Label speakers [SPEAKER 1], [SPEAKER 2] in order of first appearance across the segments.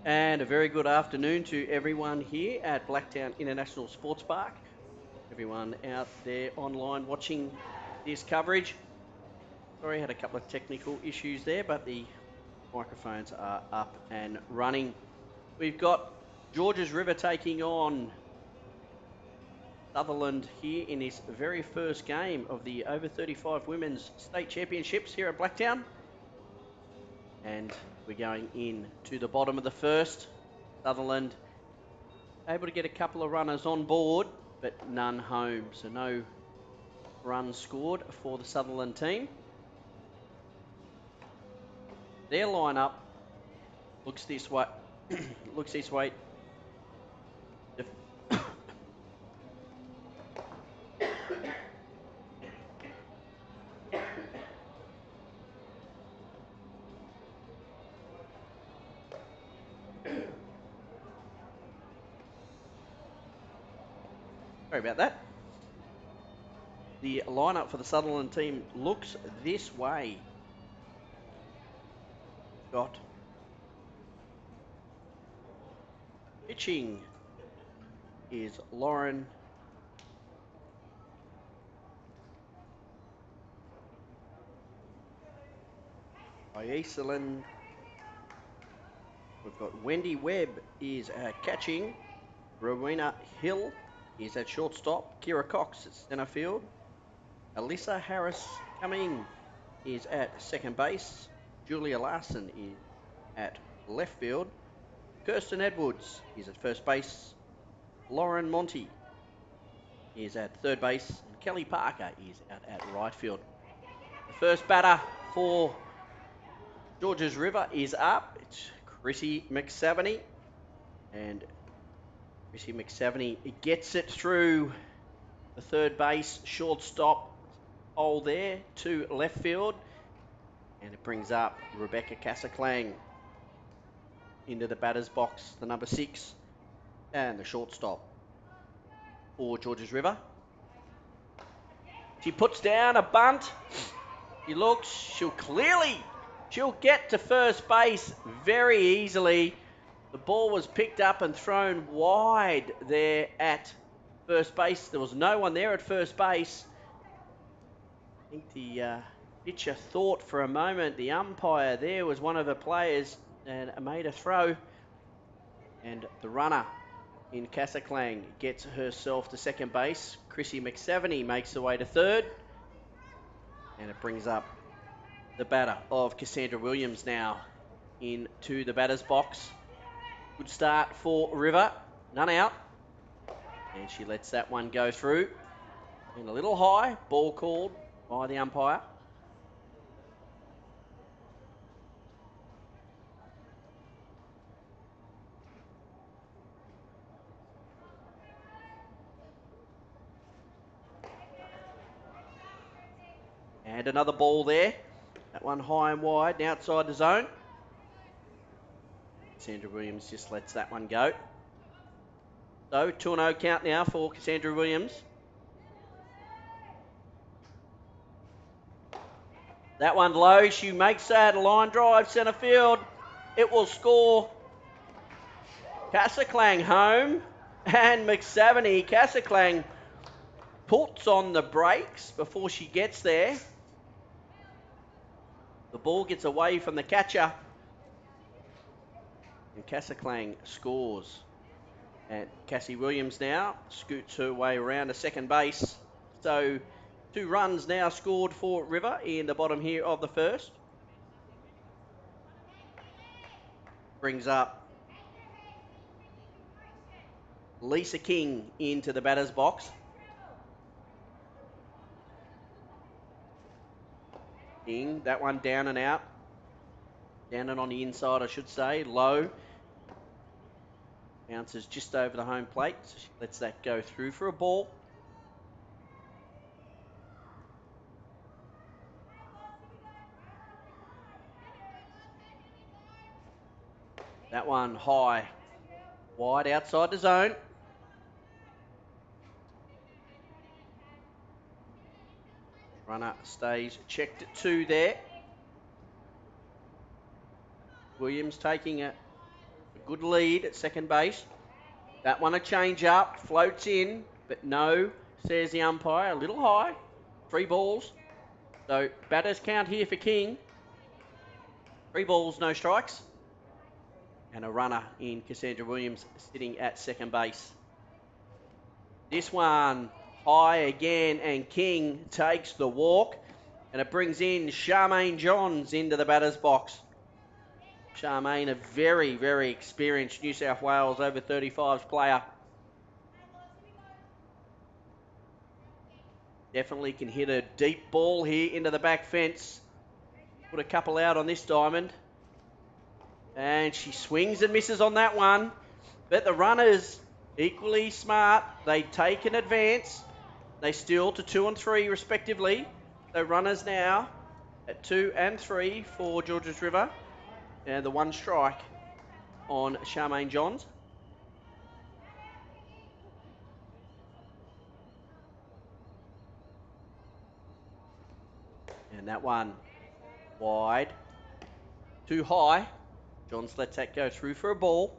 [SPEAKER 1] And a very good afternoon to everyone here at Blacktown International Sports Park. Everyone out there online watching this coverage. Sorry, I had a couple of technical issues there, but the microphones are up and running. We've got Georges River taking on Sutherland here in his very first game of the over-35 Women's State Championships here at Blacktown. And we're going in to the bottom of the first. Sutherland able to get a couple of runners on board, but none home. So no runs scored for the Sutherland team. Their lineup looks this way. looks this way. Sorry about that. The lineup for the Sutherland team looks this way. Got pitching is Lauren Sutherland. We've got Wendy Webb is catching. Rowena Hill is at shortstop. Kira Cox at centre field. Alyssa Harris coming is at second base. Julia Larson is at left field. Kirsten Edwards is at first base. Lauren Monty is at third base. And Kelly Parker is out at right field. The first batter for Georges River is up. It's Chrissy McSaveny. And Chrissy McSaveny gets it through the third base shortstop hole there to left field. And it brings up Rebecca Casaclang into the batter's box, the number 6, and the shortstop for Georges River. She puts down a bunt. She looks, she'll get to first base very easily. The ball was picked up and thrown wide there at first base. There was no one there at first base. I think the pitcher thought for a moment the umpire there was one of the players and made a throw. And the runner in Casaclang gets herself to second base. Chrissy McSaveny makes the way to third. And it brings up the batter of Cassandra Williams now into the batter's box. Good start for River. None out. And she lets that one go through. And a little high. Ball called by the umpire. And another ball there. That one high and wide and outside the zone. Cassandra Williams just lets that one go. So 2-0 count now for Cassandra Williams. That one low. She makes that line drive centre field. It will score. Casaclang home. And McSaveny, Casaclang puts on the brakes before she gets there. The ball gets away from the catcher. And Casaclang scores. And Cassie Williams now scoots her way around to second base. So 2 runs now scored for River in the bottom here of the first. Brings up Lisa King into the batter's box. King, that one down and out. Down and on the inside, I should say. Low. Bounces just over the home plate. So she lets that go through for a ball. That one high. Wide outside the zone. Runner stays checked at 2 there. Williams taking a good lead at second base. That one a change up, floats in, but no, says the umpire, a little high. 3 balls. So batters count here for King. 3 balls, no strikes. And a runner in Cassandra Williams sitting at second base. This one high again, and King takes the walk. And it brings in Charmaine Johns into the batter's box. Charmaine, a very, very experienced New South Wales over 35s player. Definitely can hit a deep ball here into the back fence. Put a couple out on this diamond. And she swings and misses on that one. But the runners, equally smart. They take an advance. They steal to 2 and 3 respectively. So runners now at 2 and 3 for Georges River. And the 1 strike on Charmaine Johns. And that one wide. Too high. Johns lets that go through for a ball.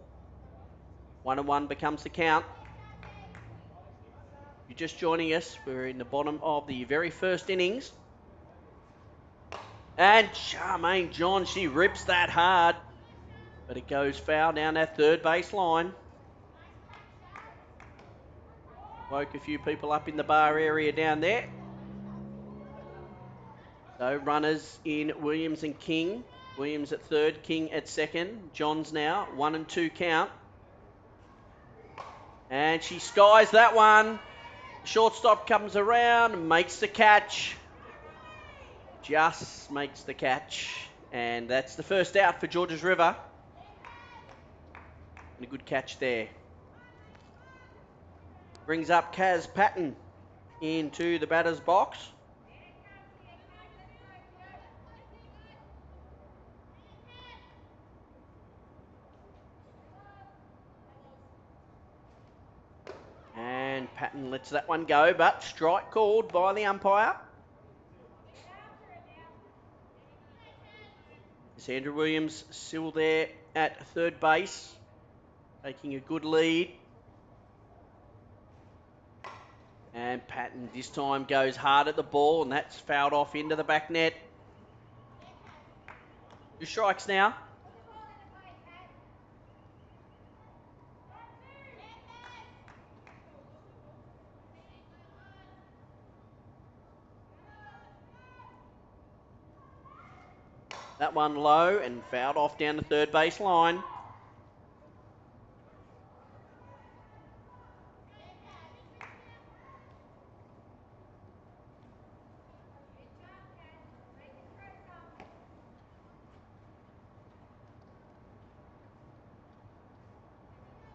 [SPEAKER 1] 1 and 1 becomes the count. If you're just joining us, we're in the bottom of the very first innings. And Charmaine Johns, she rips that hard. But it goes foul down that third base line. Woke a few people up in the bar area down there. So runners in Williams and King. Williams at third, King at second. Johns now, 1 and 2 count. And she skies that one. Shortstop comes around, makes the catch. Just makes the catch. And that's the first out for Georges River. And a good catch there. Brings up Kaz Patton into the batter's box. And Patton lets that one go, but strike called by the umpire. Sandra Williams still there at third base, taking a good lead. And Patton this time goes hard at the ball, and that's fouled off into the back net. 2 strikes now. That one low and fouled off down the third base line.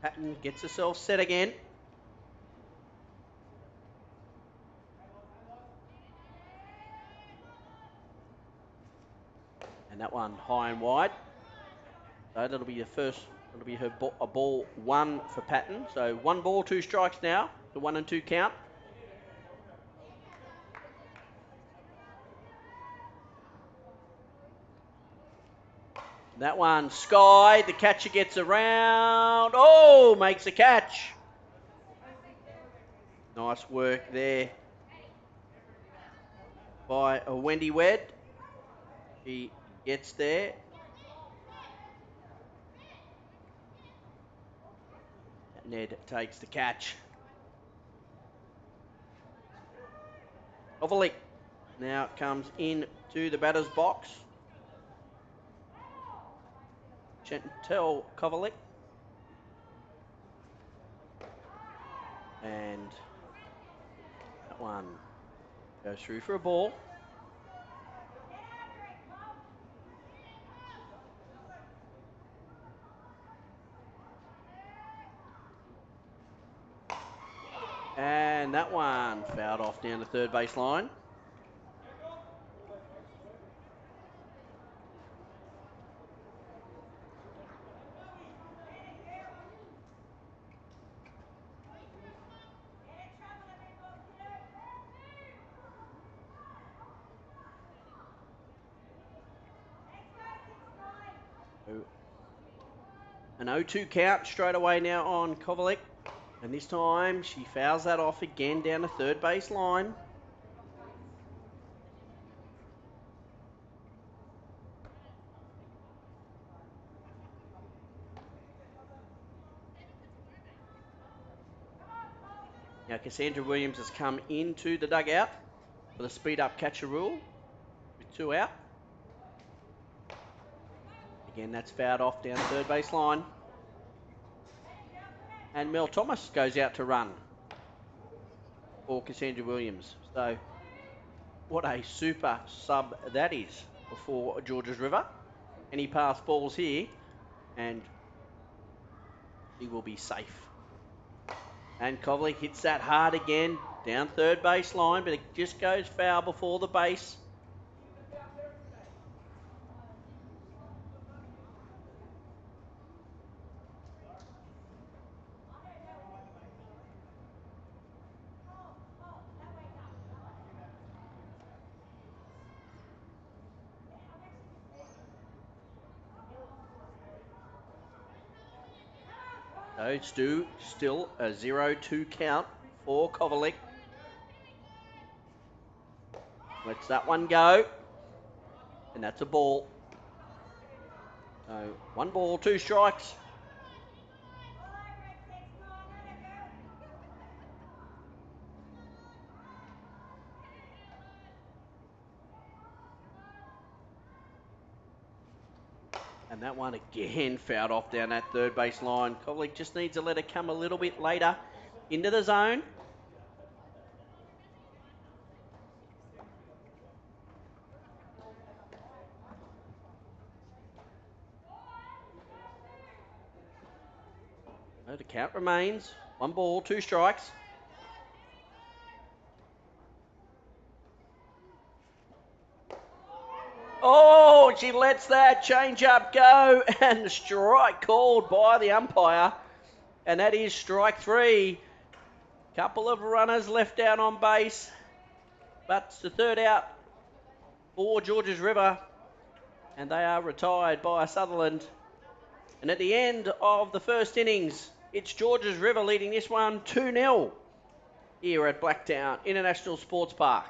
[SPEAKER 1] Patton gets herself set again. And that one high and wide. So that'll be the first, it'll be her a ball 1 for Patton. So 1 ball, 2 strikes now, the 1 and 2 count. That one skied, the catcher gets around. Oh, makes a catch. Nice work there by Wendy Wedd. She gets there. Ned takes the catch. Kovalik now comes into the batter's box. Chantel Kovalik. And that one goes through for a ball. And that one fouled off down the third base line. An 0-2 count straight away now on Kovalik. And this time she fouls that off again down the third base line. Now Cassandra Williams has come into the dugout for the speed up catcher rule with 2 out. Again, that's fouled off down the third base line. And Mel Thomas goes out to run for Cassandra Williams. So what a super sub that is for Georges River. Any pass balls here and he will be safe. And Kovalik hits that hard again down third base line, but it just goes foul before the base. So it's still a 0-2 count for Kovalik. Lets that one go. And that's a ball. So 1 ball, 2 strikes. And that one again fouled off down that third base line. Kovalik just needs to let it come a little bit later into the zone. So the count remains 1 ball, 2 strikes. Oh, she lets that change up go and the strike called by the umpire. And that is strike 3. Couple of runners left out on base. But it's the third out for Georges River. And they are retired by Sutherland. And at the end of the first innings, it's Georges River leading this one 2-0 here at Blacktown International Sports Park.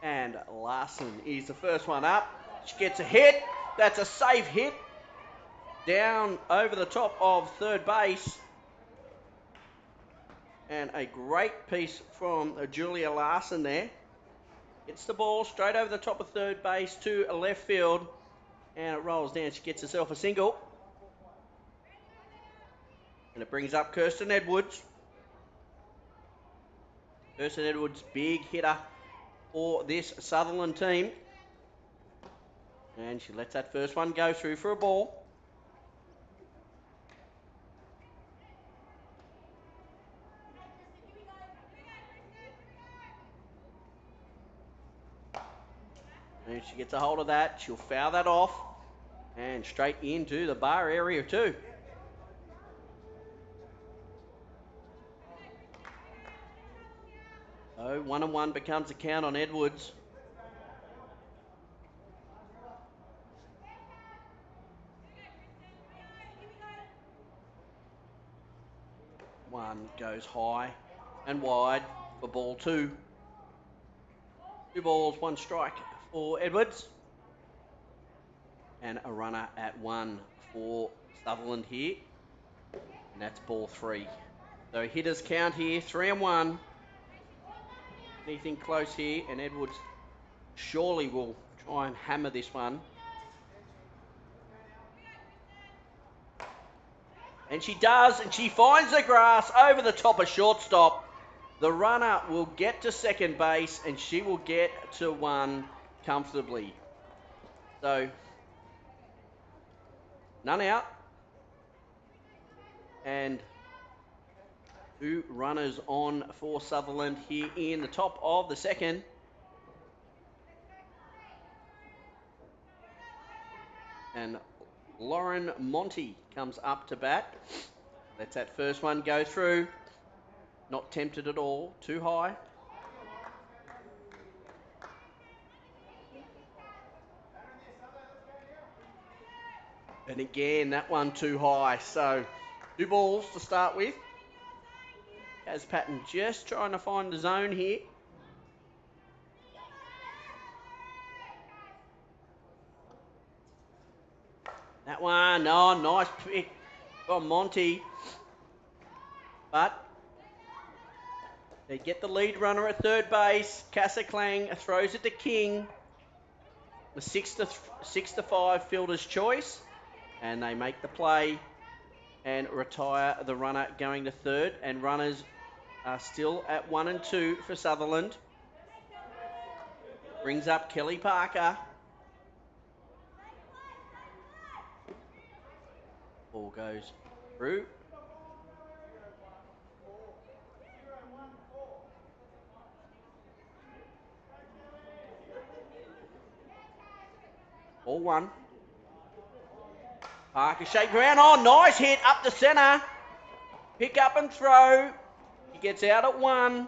[SPEAKER 1] And Larson is the first one up. She gets a hit. That's a safe hit. Down over the top of third base. And a great piece from Julia Larson there. Hits the ball straight over the top of third base to a left field. And it rolls down. She gets herself a single. And it brings up Kirsten Edwards. Kirsten Edwards, big hitter for this Sutherland team. And she lets that first one go through for a ball. And if she gets a hold of that, she'll foul that off. And straight into the bar area too. So 1-1 becomes a count on Edwards. One goes high and wide for ball 2. 2 balls, 1 strike for Edwards. and a runner at 1 for Sutherland here. And that's ball 3. So hitters count here, 3 and 1. Anything close here, and Edwards surely will try and hammer this one. And she does, and she finds the grass over the top of shortstop. The runner will get to second base, and she will get to 1 comfortably. So, none out. And 2 runners on for Sutherland here in the top of the second. And Lauren Monty comes up to bat. Lets that first one go through. Not tempted at all. Too high. And again, that one too high. So 2 balls to start with. Kaz Patton just trying to find the zone here. That one, oh, nice pick from Monty. But they get the lead runner at third base. Casaclang throws it to King. The 6-5 fielder's choice. And they make the play and retire the runner going to third. And runners are still at 1 and 2 for Sutherland. Brings up Kelly Parker. Ball goes through. Ball 1. Parker shake around. Oh, nice hit up the centre. Pick up and throw. He gets out at 1.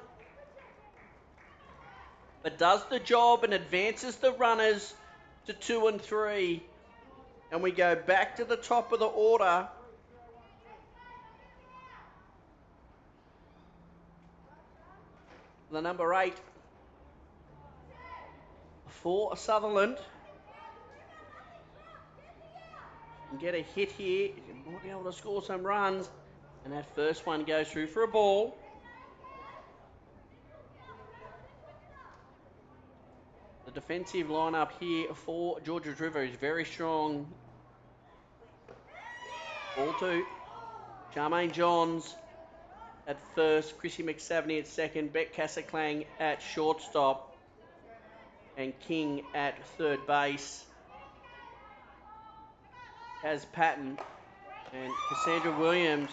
[SPEAKER 1] But does the job and advances the runners to 2 and 3. And we go back to the top of the order. The number 8 for Sutherland. And get a hit here. You might be able to score some runs. And that first one goes through for a ball. The defensive lineup here for Georges River is very strong. Ball 2. Charmaine Johns at first. Chrissy McSavney at second. Beck Casaclang at shortstop. And King at third base. Kaz Patton and Cassandra Williams.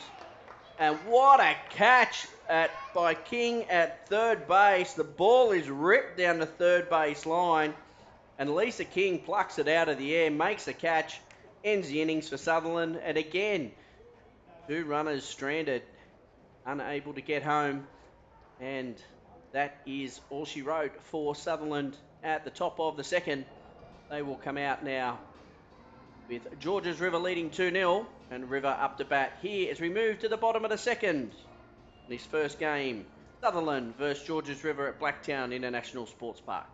[SPEAKER 1] And what a catch by King at third base. The ball is ripped down the third base line. And Lisa King plucks it out of the air, makes the catch, ends the innings for Sutherland. And again, 2 runners stranded, unable to get home. And that is all she wrote for Sutherland at the top of the second. They will come out now with Georges River leading 2-0 and River up to bat here as we move to the bottom of the second. This first game, Sutherland versus Georges River at Blacktown International Sports Park.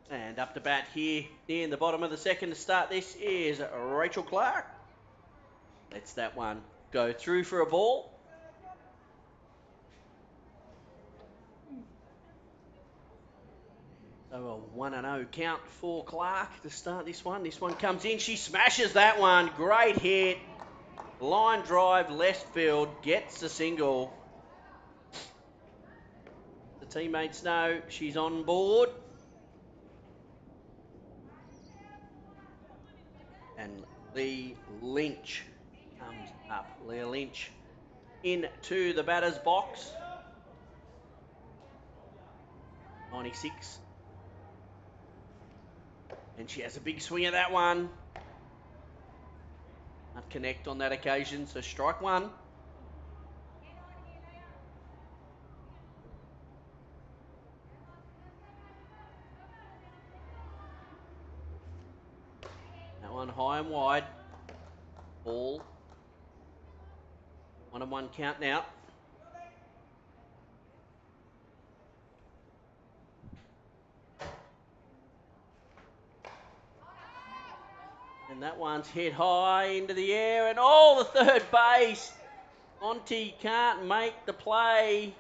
[SPEAKER 1] And up to bat here near the bottom of the second to start this is Rachel Clark. Lets that one go through for a ball. So a 1-0 count for Clark to start this one. This one comes in. She smashes that one. Great hit. Line drive, left field. Gets the single. The teammates know she's on board. And Lee Lynch comes up. Leah Lynch into the batter's box. 96. And she has a big swing at that one. Not connect on that occasion, so strike one. That one high and wide. Ball. 1-1 count now. And that one's hit high into the air, and the third base. Monty can't make the play.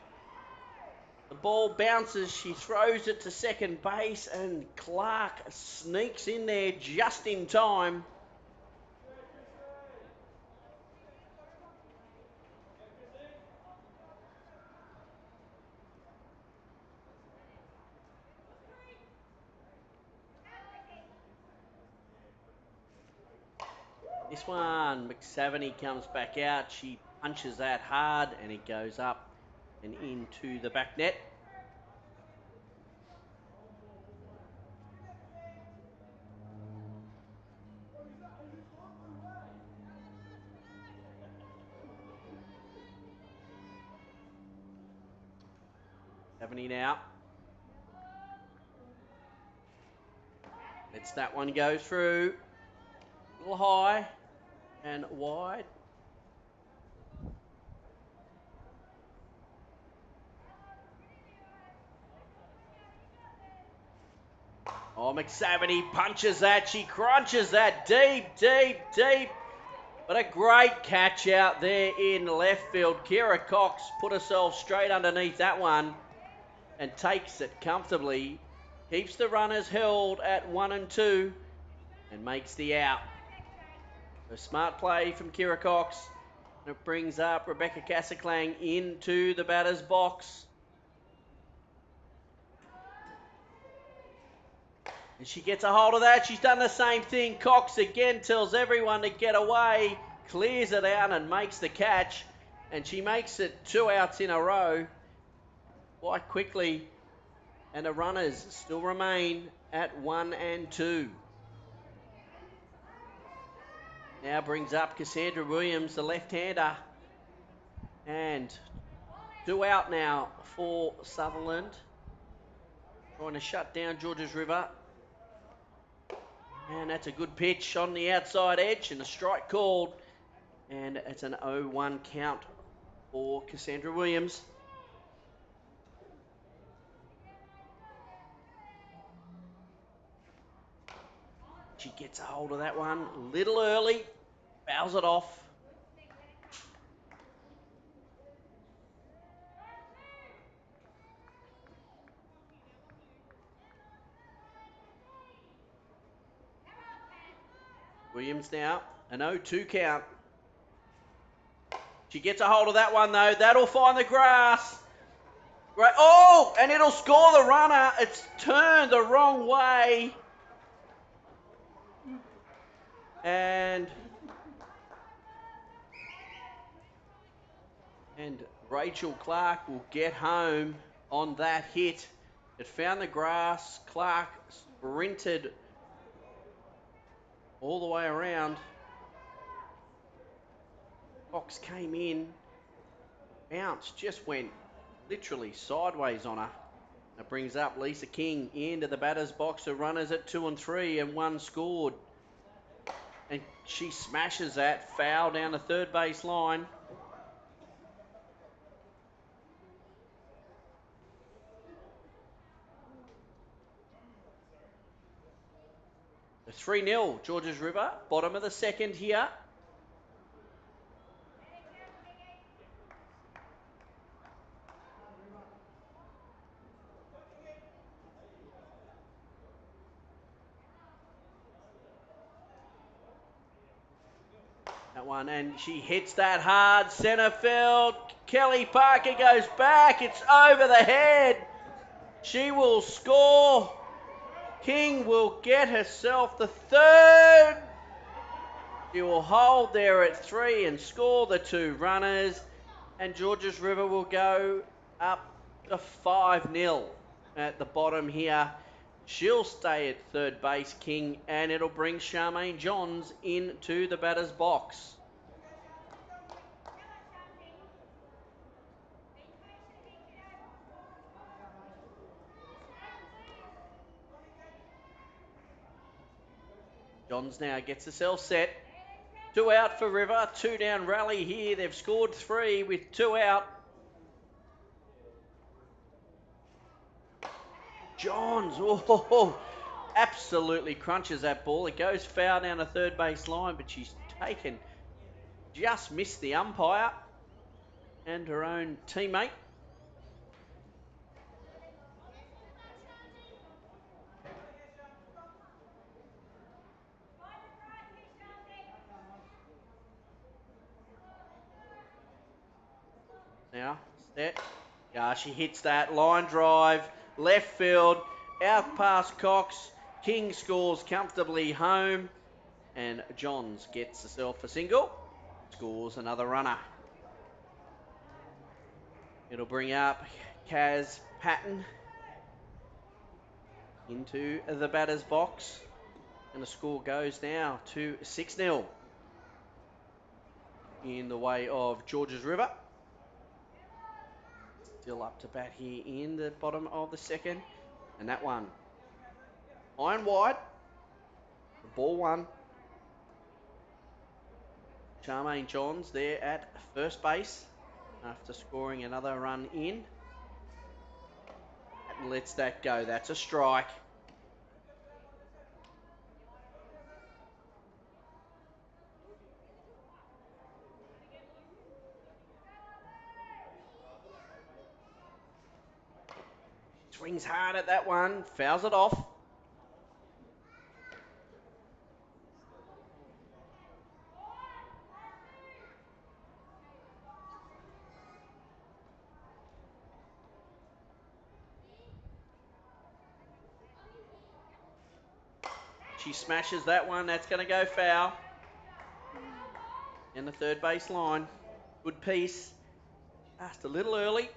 [SPEAKER 1] The ball bounces, she throws it to second base, and Clark sneaks in there just in time. This one, McSavany comes back out. She punches that hard, and it goes up and into the back net. McSavany now. Lets that one go through. A little high and wide. McSavany punches that. She crunches that deep, deep, deep. But a great catch out there in left field. Kira Cox put herself straight underneath that one and takes it comfortably. Keeps the runners held at 1 and 2 and makes the out. A smart play from Kira Cox. And it brings up Rebecca Casaclang into the batter's box. And she gets a hold of that. She's done the same thing. Cox again tells everyone to get away, clears it out and makes the catch. And she makes it 2 outs in a row quite quickly. And the runners still remain at 1 and 2. Now brings up Cassandra Williams, the left-hander. And 2 out now for Sutherland. Trying to shut down Georges River. And that's a good pitch on the outside edge and a strike called. And it's an 0-1 count for Cassandra Williams. She gets a hold of that one a little early, fouls it off. Williams now, an 0-2 count. She gets a hold of that one though. That'll find the grass. Great. And it'll score the runner. It's turned the wrong way. And Rachel Clark will get home on that hit. It found the grass. Clark sprinted all the way around. Cox came in, bounce just went literally sideways on her. That brings up Lisa King into the batter's box. The runners at 2 and 3 and 1 scored. And she smashes that foul down the third base line. 3-0, Georges River. Bottom of the second here. That one, and she hits that hard. Centre field. Kelly Parker goes back. It's over the head. She will score. King will get herself the third. She will hold there at 3 and score the 2 runners. And Georges River will go up to 5-0 at the bottom here. She'll stay at third base, King, and it'll bring Charmaine Johns into the batter's box. Johns now gets herself set. 2 out for River, 2 down rally here. They've scored 3 with 2 out. Johns, oh, absolutely crunches that ball. It goes foul down the third base line, but she's taken, just missed the umpire and her own teammate. Now, set. Yeah, she hits that line drive, left field, out past Cox. King scores comfortably home, and Johns gets herself a single, scores another runner. It'll bring up Kaz Patton into the batter's box, and the score goes now to 6-0 in the way of Georges River. Still up to bat here in the bottom of the second, and that one iron wide. The ball one. Charmaine Johns there at first base after scoring another run in. And lets that go. That's a strike. Swings hard at that one. Fouls it off. She smashes that one. That's going to go foul. In the third base line. Good piece. Just a little early.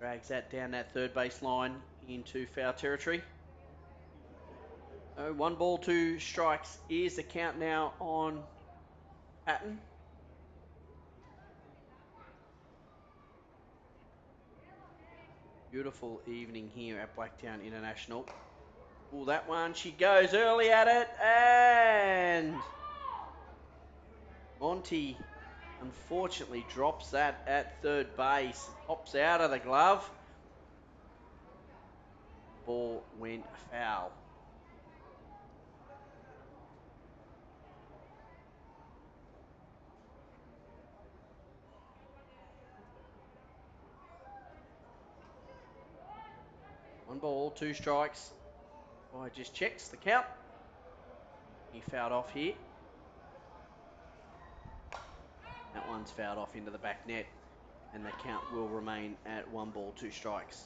[SPEAKER 1] Drags that down that third base line into foul territory. So 1 ball, 2 strikes is the count now on Patton. Beautiful evening here at Blacktown International. Oh, that one, she goes early at it, and Monty unfortunately drops that at third base. Pops out of the glove. Ball went foul. One ball, 2 strikes. I just checks the count. He fouled off here. That one's fouled off into the back net, and the count will remain at 1 ball, 2 strikes.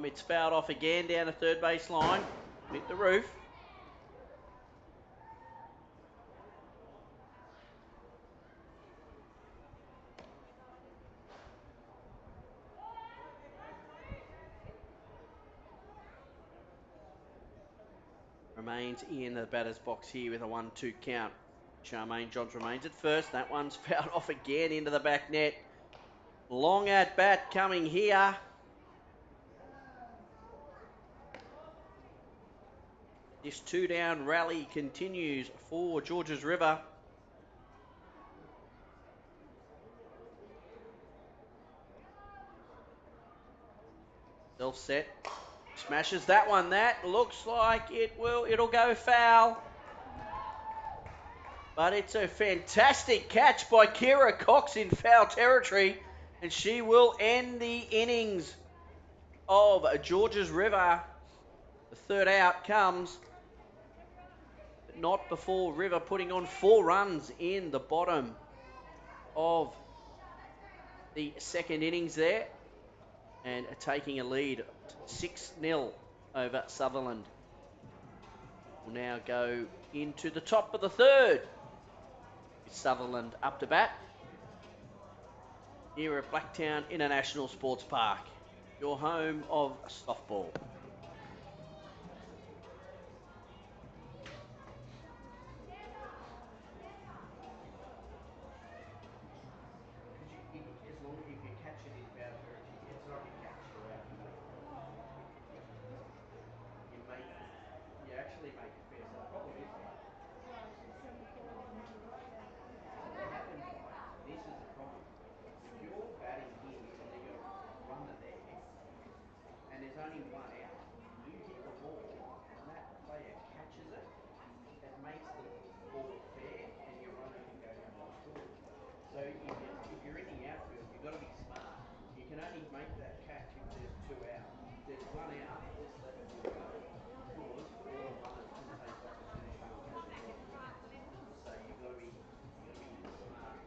[SPEAKER 1] It's fouled off again down the third base line. Hit the roof. Remains in the batter's box here with a 1-2 count. Charmaine Johns remains at first. That one's fouled off again into the back net. Long at bat coming here. This 2-down rally continues for Georges River. Self set. Smashes that one. That looks like it'll go foul. But it's a fantastic catch by Kira Cox in foul territory. And she will end the innings of Georges River. The third out comes, but not before River putting on 4 runs in the bottom of the second innings there. And taking a lead 6-0 over Sutherland. We'll now go into the top of the third. Sutherland up to bat here at Blacktown International Sports Park, your home of softball. As long as if you catch it in foul territory, it's not a catch. You're out. You actually make it fair. So the problem is though, what happens like this is the problem. If you're batting here and then you've got a runner there, and there's only one out, and you hit the ball, and that player catches it, it makes the ball fair, and your runner can go down to score. So if you're in the outfield, you've got to be smart. You can only make that catch if there's 2 out. If there's 1 out, just let the ball go, because all the runners can take off as soon as you catch the ball. So you've got to be smart to.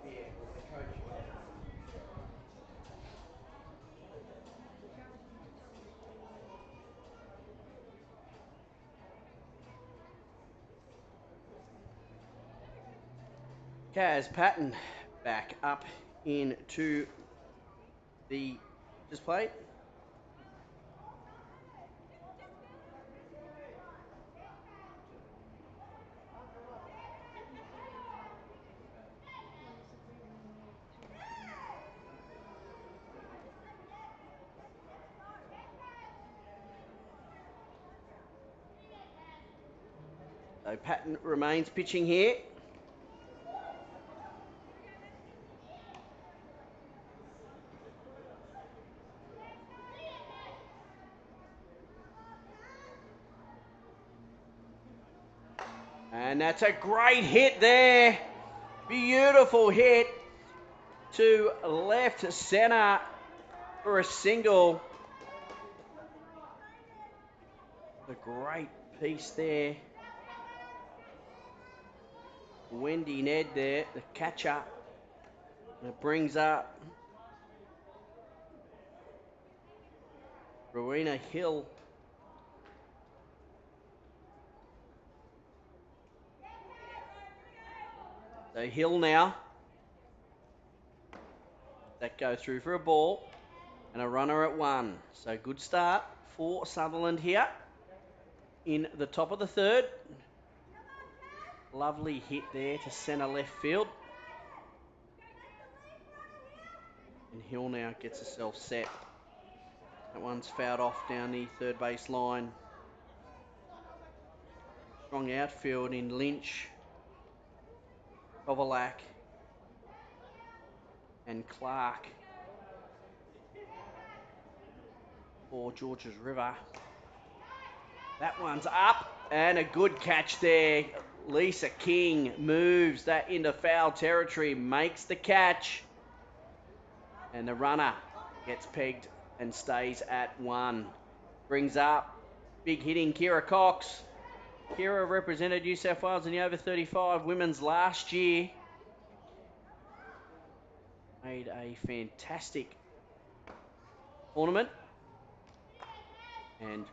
[SPEAKER 1] Yeah, well the coach. Kaz Patton back up into the display. So Patton remains pitching here. And that's a great hit there. Beautiful hit to left center for a single. A great piece there. Wendy Ned there, the catcher. And it brings up Rowena Hill. So Hill now. That go through for a ball. And a runner at 1. So good start for Sutherland here in the top of the third. Lovely hit there to centre left field. And Hill now gets herself set. That one's fouled off down the third base line. Strong outfield in Lynch, Kovalak, and Clark for Georges River. That one's up and a good catch there. Lisa King moves that into foul territory, makes the catch. And the runner gets pegged and stays at 1. Brings up big hitting Kira Cox. Kira represented New South Wales in the over 35 women's last year. Made a fantastic tournament and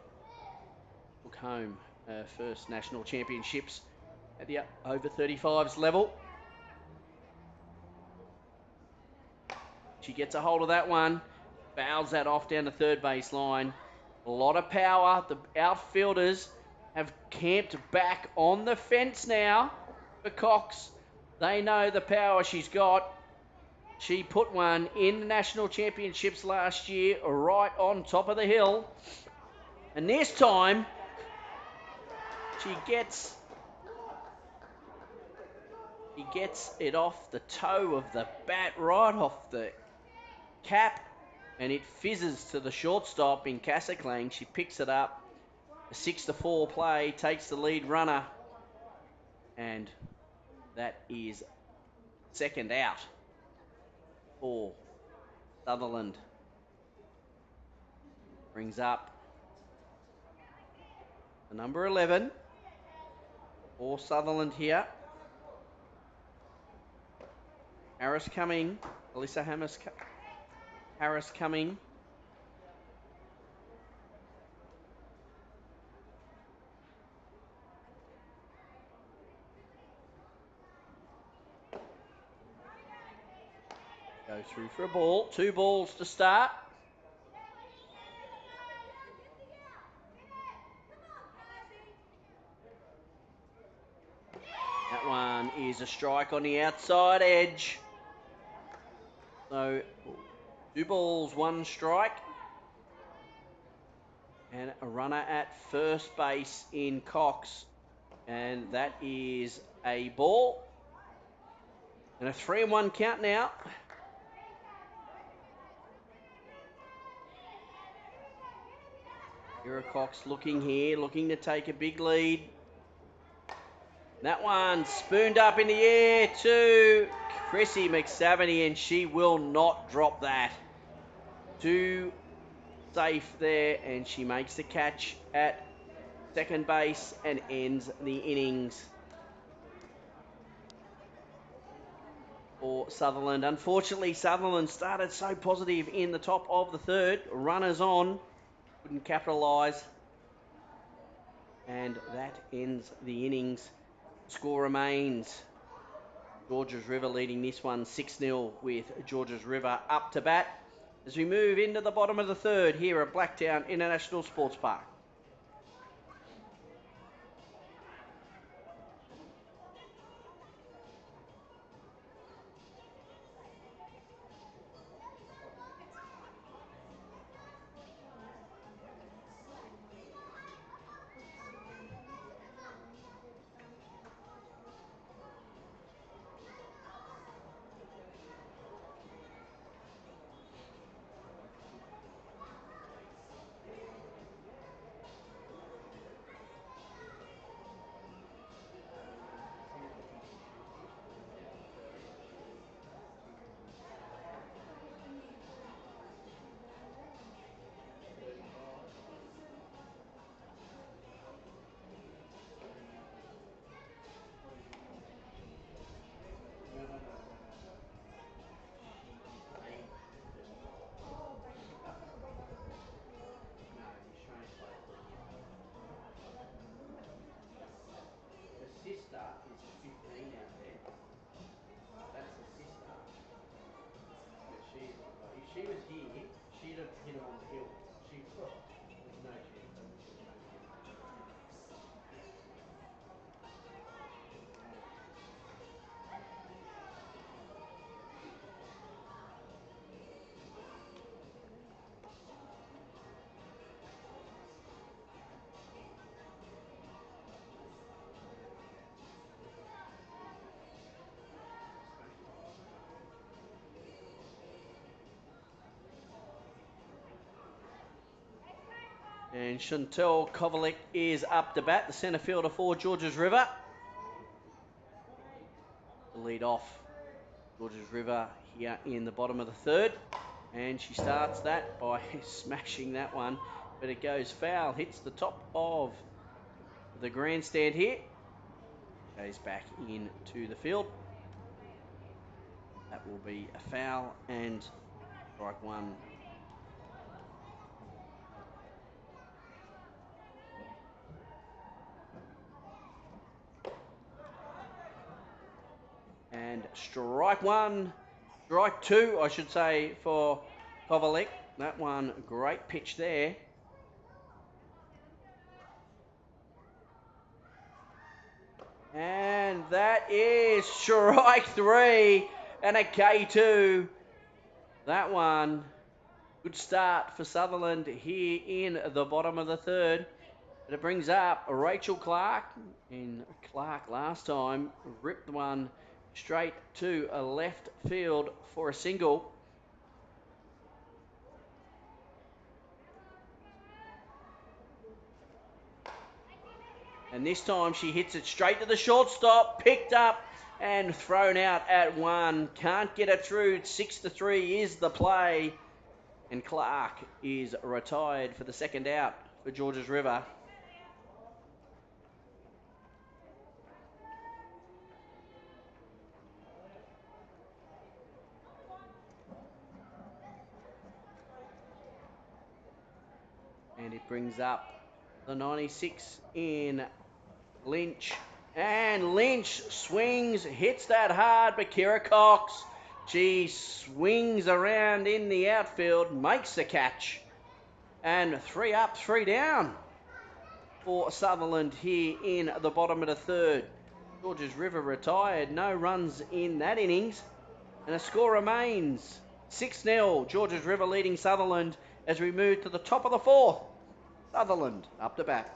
[SPEAKER 1] took home her first national championships at the over 35s level. She gets a hold of that one, fouls that off down the third base line. A lot of power. The outfielders have camped back on the fence now for Cox. They know the power she's got. She put one in the national championships last year right on top of the hill. And this time, she gets it off the toe of the bat, right off the cap, and it fizzes to the shortstop in Casaclang. She picks it up. A 6-4 play, takes the lead runner, and that is second out for Sutherland. Brings up the number 11 for Sutherland here. Harris coming. Alyssa Harris coming. Goes through for a ball. 2 balls to start. That one is a strike on the outside edge. So 2 balls, 1 strike. And a runner at first base in Cox. And that is a ball. And a 3-1 count now. Kira Cox looking here, looking to take a big lead. That one spooned up in the air to Chrissy McSavany, and she will not drop that. Too safe there, and she makes the catch at second base and ends the innings for Sutherland. Unfortunately, Sutherland started so positive in the top of the third. Runners on, couldn't capitalise, and that ends the innings. Score remains Georges River leading this one 6-0 with Georges River up to bat as we move into the bottom of the third here at Blacktown International Sports Park. The sister is 15 out there. That's the sister. But she's, if she was here, she'd have hit him on the hill. She, there's no chance. There's no chance. And Chantel Kovalik is up to bat, the centre fielder for Georges River. The lead off Georges River here in the bottom of the third. And she starts that by smashing that one. But it goes foul, hits the top of the grandstand here. Goes back into the field. That will be a foul and strike 1. And strike 1, strike 2, I should say, for Kovalik. That one, great pitch there. And that is strike 3 and a K2. That one Good start for Sutherland here in the bottom of the third. But it brings up Rachel Clark. And Clark last time ripped one straight to a left field for a single. And this time she hits it straight to the shortstop, picked up and thrown out at one. Can't get it through. 6-3 is the play. And Clark is retired for the second out for Georges River. And it brings up the 96 in Lynch. And Lynch swings, hits that hard, but Kira Cox, she swings around in the outfield, makes the catch. And 3 up, 3 down for Sutherland here in the bottom of the third. Georges River retired, no runs in that innings. And the score remains 6-0. Georges River leading Sutherland as we move to the top of the fourth. Sutherland up to bat.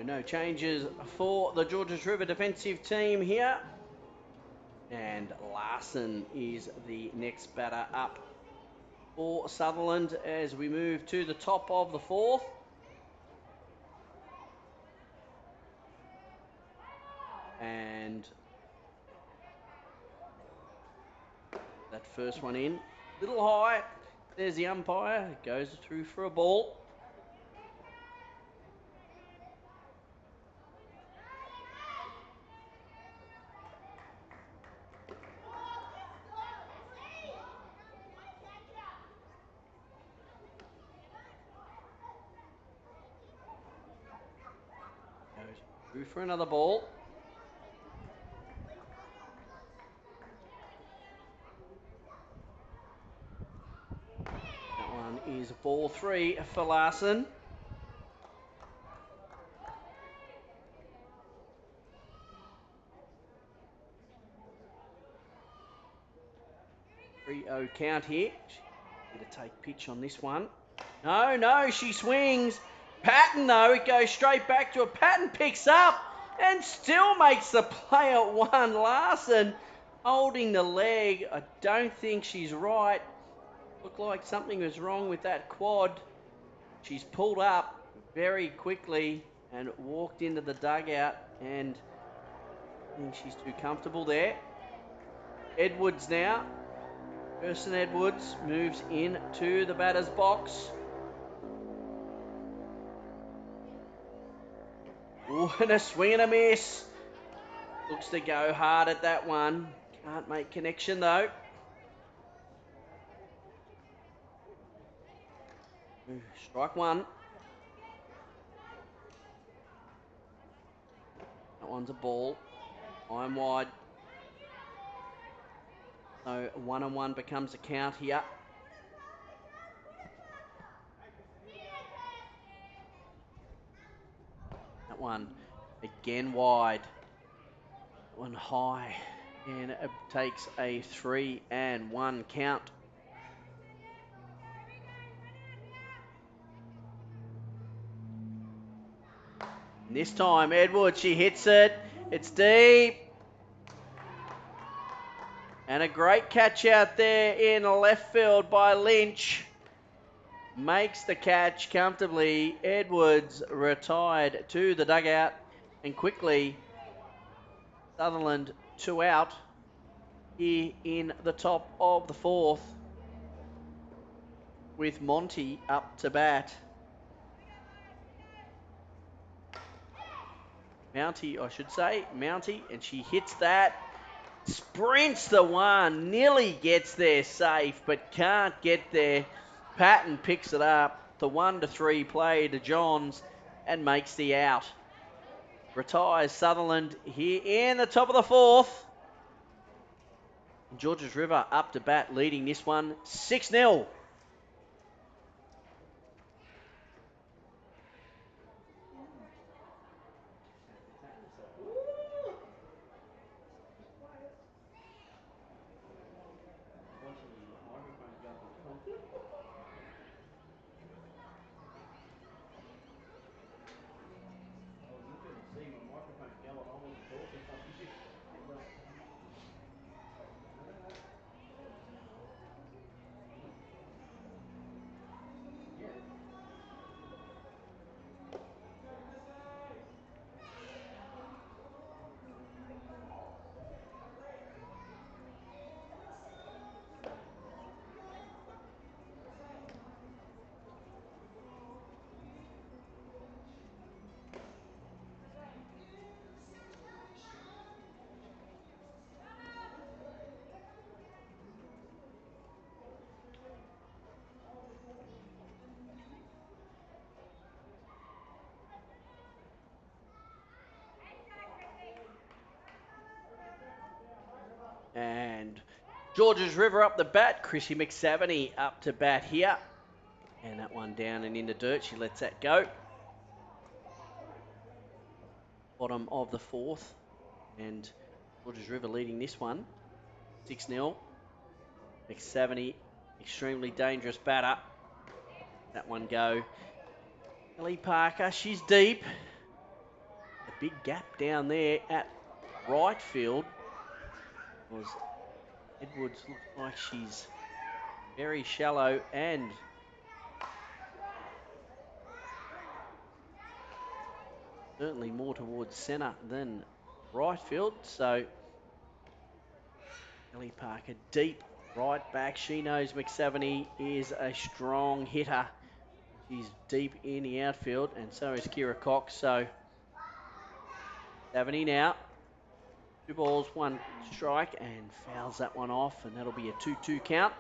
[SPEAKER 1] No changes for the Georges River defensive team here. And Larson is the next batter up for Sutherland as we move to the top of the fourth. And that first one in, little high. There's the umpire, it goes through for a ball. Goes through for another ball. That one is ball 3 for Larson. .30 count here. Need to take pitch on this one. No, she swings. Patton, though, it goes straight back to her. Patton picks up and still makes the play at one. Larson holding the leg. I don't think she's right. Looked like something was wrong with that quad. She's pulled up very quickly and walked into the dugout, and I think she's too comfortable there. Edwards now. Kirsten Edwards moves into the batter's box. Ooh, and a swing and a miss. Looks to go hard at that one. Can't make connection though. Ooh, strike one. That one's a ball. Iron wide. So 1-1 becomes a count here. Again wide. One high. And it takes a 3-1 count. And this time, Edwards, she hits it. It's deep. And a great catch out there in left field by Lynch. Makes the catch comfortably. Edwards retired to the dugout. And quickly, Sutherland 2 out here in the top of the 4th. With Monty up to bat. Mountie, I should say. Mountie, and she hits that. Sprints the one, nearly gets there safe, but can't get there. Patton picks it up. The 1-3 play to Johns and makes the out. Retires Sutherland here in the top of the 4th. Georges River up to bat, leading this one 6-0. And Georges River up the bat. Chrissy McSaveny up to bat here. And that one down and in the dirt. She lets that go. Bottom of the 4th. And Georges River leading this one 6-0. McSaveny, extremely dangerous batter. That one go. Ellie Parker, she's deep. A big gap down there at right field. Was Edwards looks like she's very shallow and certainly more towards centre than right field. So Ellie Parker deep right back. She knows McSaveny is a strong hitter. She's deep in the outfield, and so is Kira Cox. So 70 now. 2 balls, 1 strike, and fouls that one off, and that'll be a 2-2 count.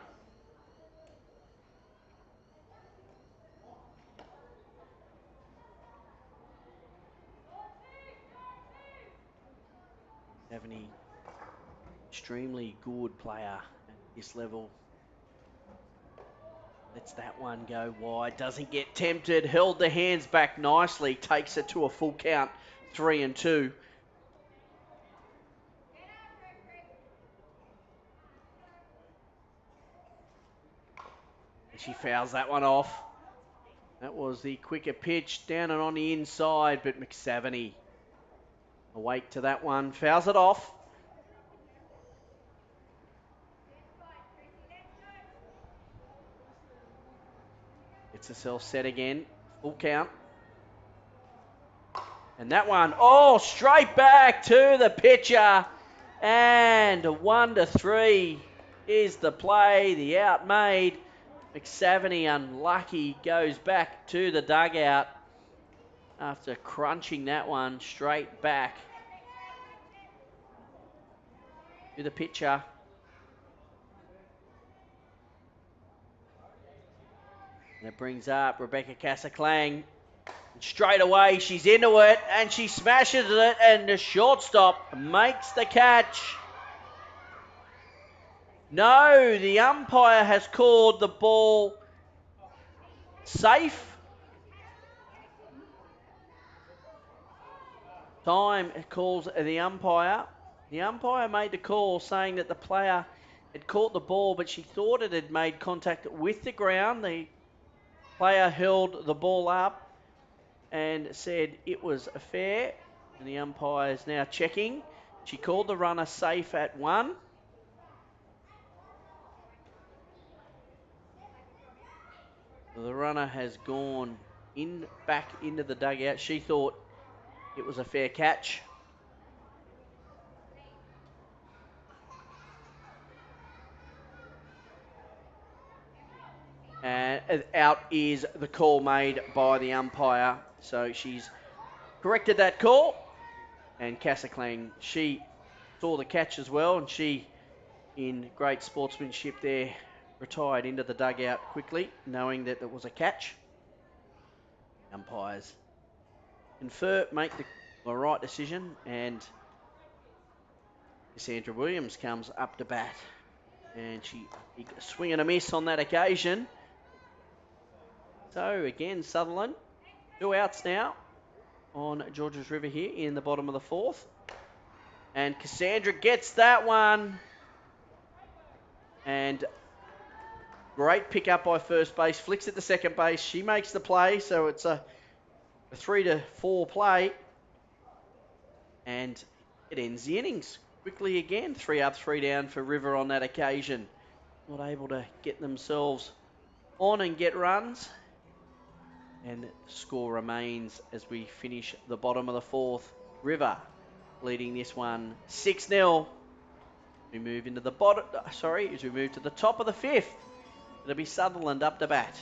[SPEAKER 1] McSaveny, extremely good player at this level. Lets that one go wide. Doesn't get tempted. Held the hands back nicely. Takes it to a full count. 3-2. And she fouls that one off. That was the quicker pitch. Down and on the inside. But McSaveny awake to that one. Fouls it off. Gets herself set again. Full count. And that one, oh, straight back to the pitcher. And 1-3 is the play, the out made. McSaveny, unlucky, goes back to the dugout after crunching that one straight back to the pitcher. And it brings up Rebecca Casaclang. Straight away, she's into it, and she smashes it, and the shortstop makes the catch. No, the umpire has called the ball safe. Time calls the umpire. The umpire made the call saying that the player had caught the ball, but she thought it had made contact with the ground. The player held the ball up and said it was fair, and the umpire is now checking. She called the runner safe at 1. The runner has gone back into the dugout. She thought it was a fair catch. And out is the call made by the umpire. So she's corrected that call. And Casaclang, she saw the catch as well. And she, in great sportsmanship there, retired into the dugout quickly, knowing that it was a catch. Umpires make the right decision. And Cassandra Williams comes up to bat. And she big swing and a miss on that occasion. So again, Sutherland, 2 outs now on Georges River here in the bottom of the 4th. And Cassandra gets that one. And great pick up by first base. Flicks it to second base. She makes the play. So it's a 3-4 play. And it ends the innings quickly again. 3 up, 3 down for River on that occasion. Not able to get themselves on and get runs. And the score remains as we finish the bottom of the 4th. River leading this one 6-0. We move into the as we move to the top of the 5th. It'll be Sutherland up to bat.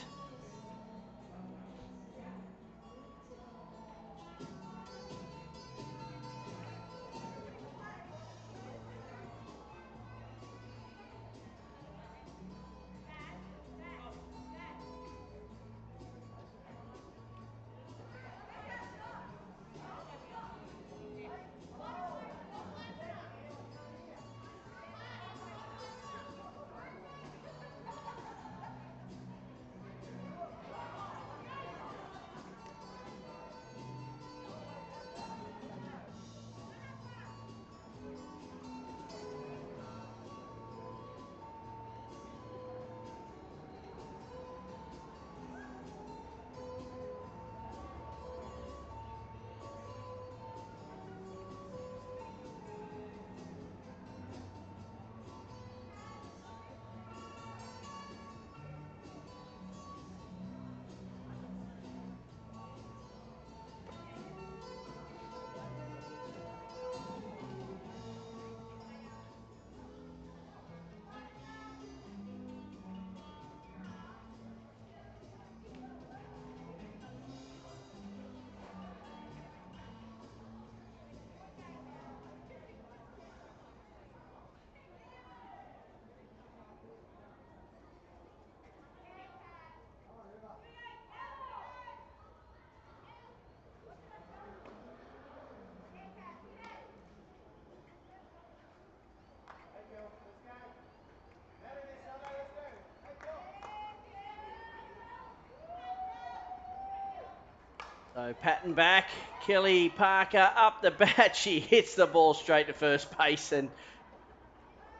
[SPEAKER 1] So Patton back, Kelly Parker up the bat. She hits the ball straight to first base and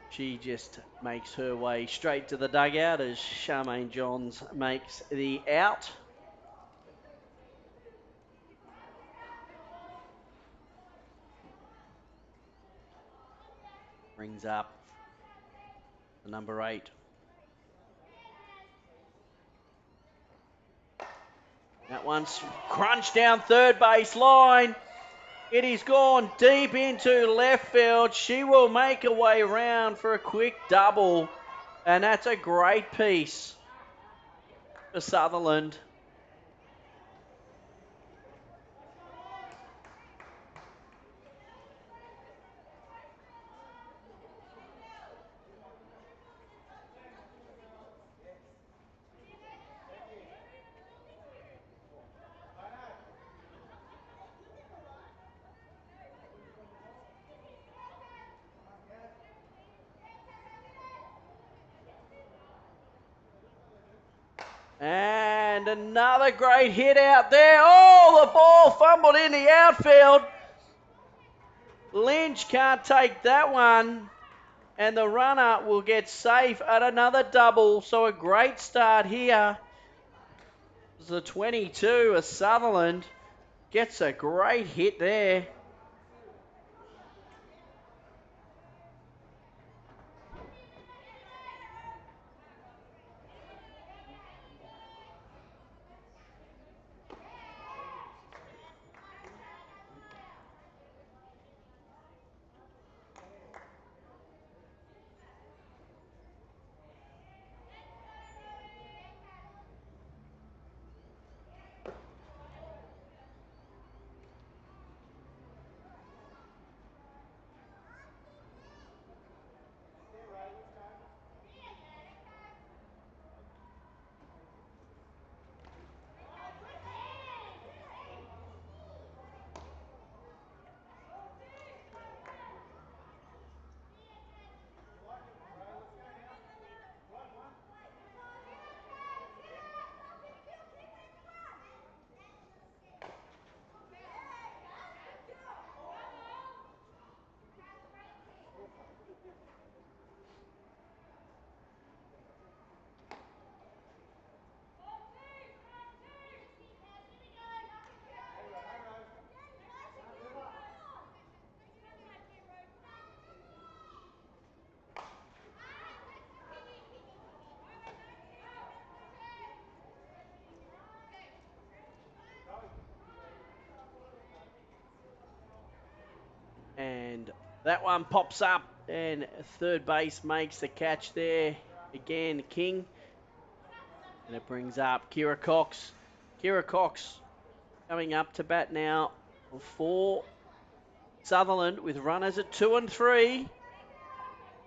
[SPEAKER 1] she just makes her way straight to the dugout as Charmaine Johns makes the out. Brings up the number 8. That one's crunched down third base line. It is gone deep into left field. She will make her way round for a quick double. And that's a great piece for Sutherland. And another great hit out there. Oh, the ball fumbled in the outfield. Lynch can't take that one. And the runner will get safe at another double. So a great start here. The 22 of Sutherland gets a great hit there. And that one pops up, and third base makes the catch there. Again, King. And it brings up Kira Cox. Kira Cox coming up to bat now for Sutherland with runners at 2 and 3.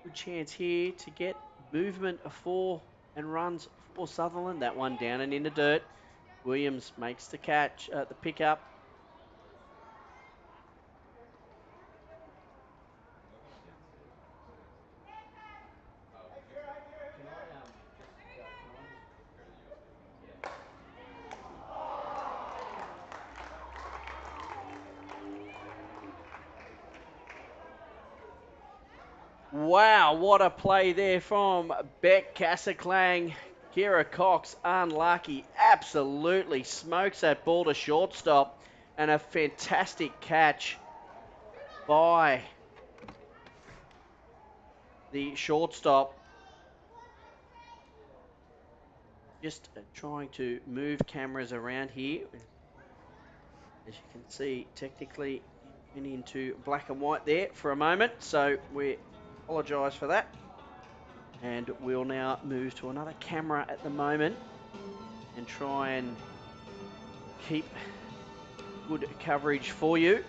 [SPEAKER 1] Good chance here to get movement for and runs for Sutherland. That one down and in the dirt. Williams makes the catch, the pickup. Wow, what a play there from Beck Casaclang. Kira Cox, unlucky, absolutely smokes that ball to shortstop. And a fantastic catch by the shortstop. Just trying to move cameras around here. As you can see, technically went into black and white there for a moment, so we apologise for that. And we'll now move to another camera at the moment and try and keep good coverage for you.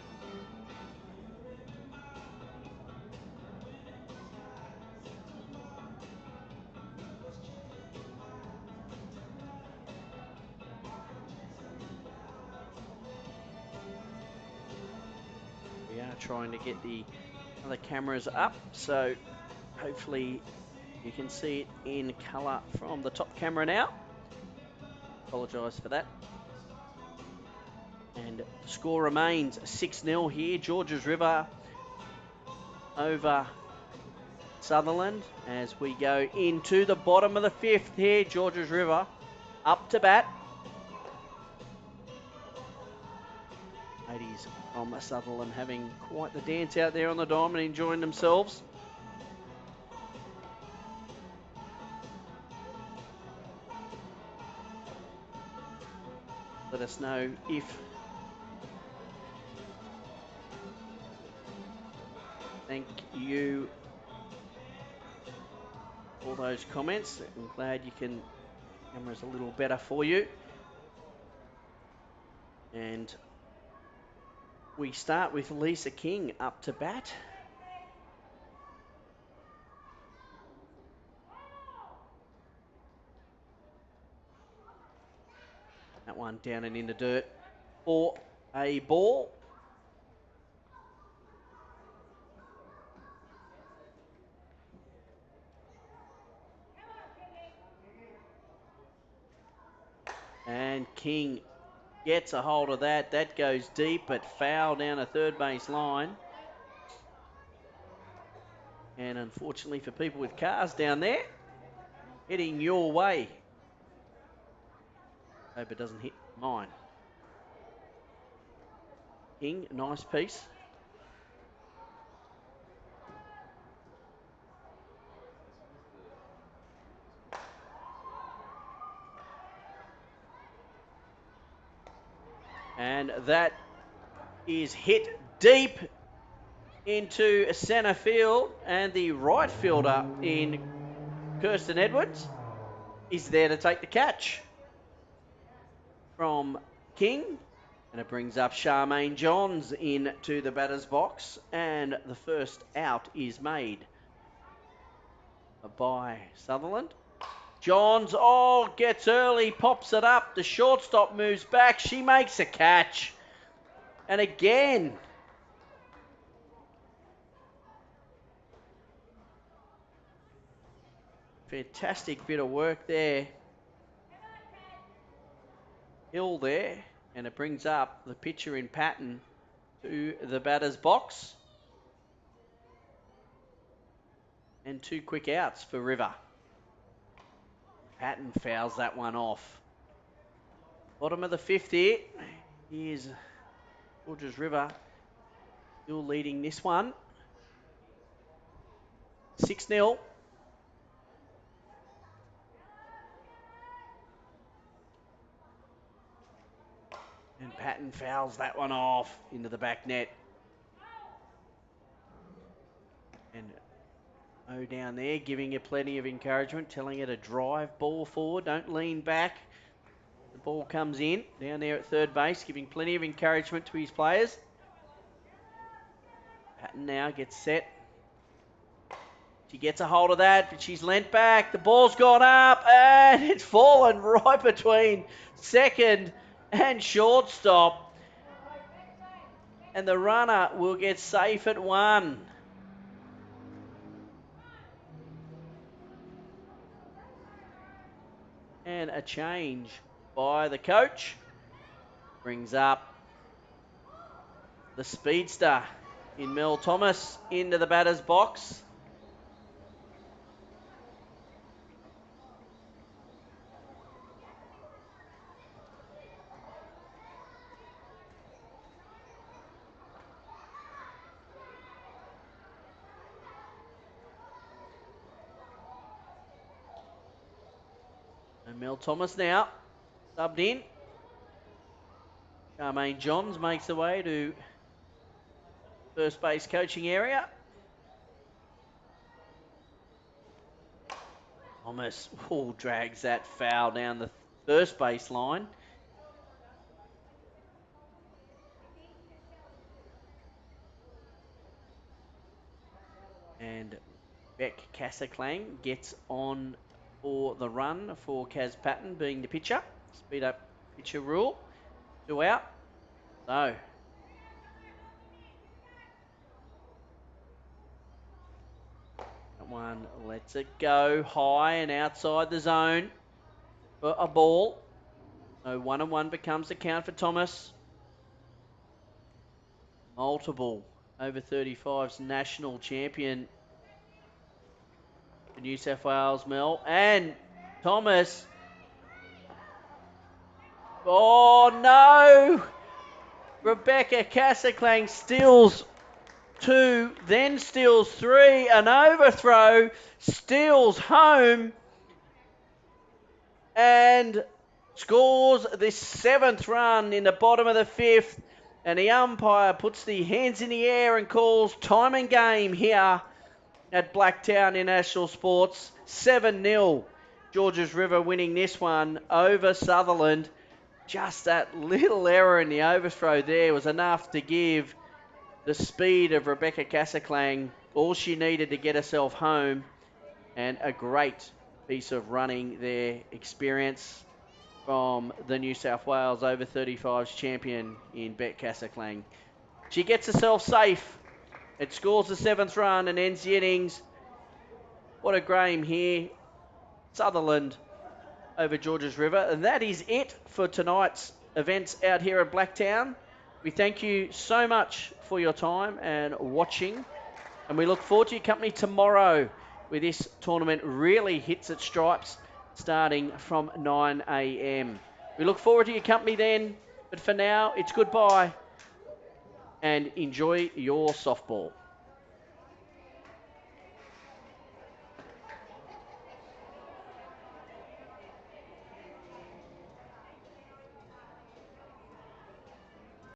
[SPEAKER 1] We are trying to get the other cameras up, so hopefully you can see it in colour from the top camera now. Apologise for that. And the score remains 6-0 here. Georges River over Sutherland as we go into the bottom of the 5th here. Georges River up to bat. Ladies from Sutherland having quite the dance out there on the diamond, enjoying themselves. Let us know if thank you for all those comments. I'm glad you can camera's a little better for you. And we start with Lisa King up to bat. That one down and in the dirt for a ball. And King gets a hold of that. That goes deep, but foul down a third base line. And unfortunately for people with cars down there, heading your way. Hope it doesn't hit mine. King, nice piece. And that is hit deep into centre field, and the right fielder in Kirsten Edwards is there to take the catch from King. And it brings up Charmaine Johns into the batter's box, and the first out is made by Sutherland. Johns, gets early, pops it up. The shortstop moves back. She makes a catch. And again, fantastic bit of work there. Hill there, and it brings up the pitcher in Patton to the batter's box. And 2 quick outs for River. Patton fouls that one off. Bottom of the 5th here. Here's Georges River still leading this one. 6-0. And Patton fouls that one off into the back net. And O down there giving you plenty of encouragement, telling her to drive ball forward, don't lean back. The ball comes in down there at third base, giving plenty of encouragement to his players. Patton now gets set. She gets a hold of that, but she's leant back. The ball's gone up, and it's fallen right between second and shortstop. And the runner will get safe at 1. And a change by the coach brings up the speedster in Mel Thomas into the batter's box. And Mel Thomas now subbed in. Charmaine Johns makes the way to first base coaching area. Thomas drags that foul down the first base line. And Beck Casaclang gets on for the run for Kaz Patton being the pitcher. Speed up pitcher rule. 2 out. So that one lets it go high and outside the zone for a ball. So 1-1 becomes the count for Thomas. Multiple over 35's national champion for New South Wales, Mel. And Thomas. Oh no! Rebecca Casaclang steals 2, then steals 3, an overthrow, steals home, and scores the 7th run in the bottom of the 5th. And the umpire puts the hands in the air and calls time and game here at Blacktown International Sports. 7-0. Georges River winning this one over Sutherland. Just that little error in the overthrow there was enough to give the speed of Rebecca Casaclang all she needed to get herself home. And a great piece of running there, experience from the New South Wales over 35s champion in Beck Casaclang. She gets herself safe. It scores the 7th run and ends the innings. What a game here. Sutherland over Georges River. And that is it for tonight's events out here at Blacktown. We thank you so much for your time and watching. And we look forward to your company tomorrow where this tournament really hits its stripes starting from 9 a.m. We look forward to your company then, but for now, it's goodbye and enjoy your softball.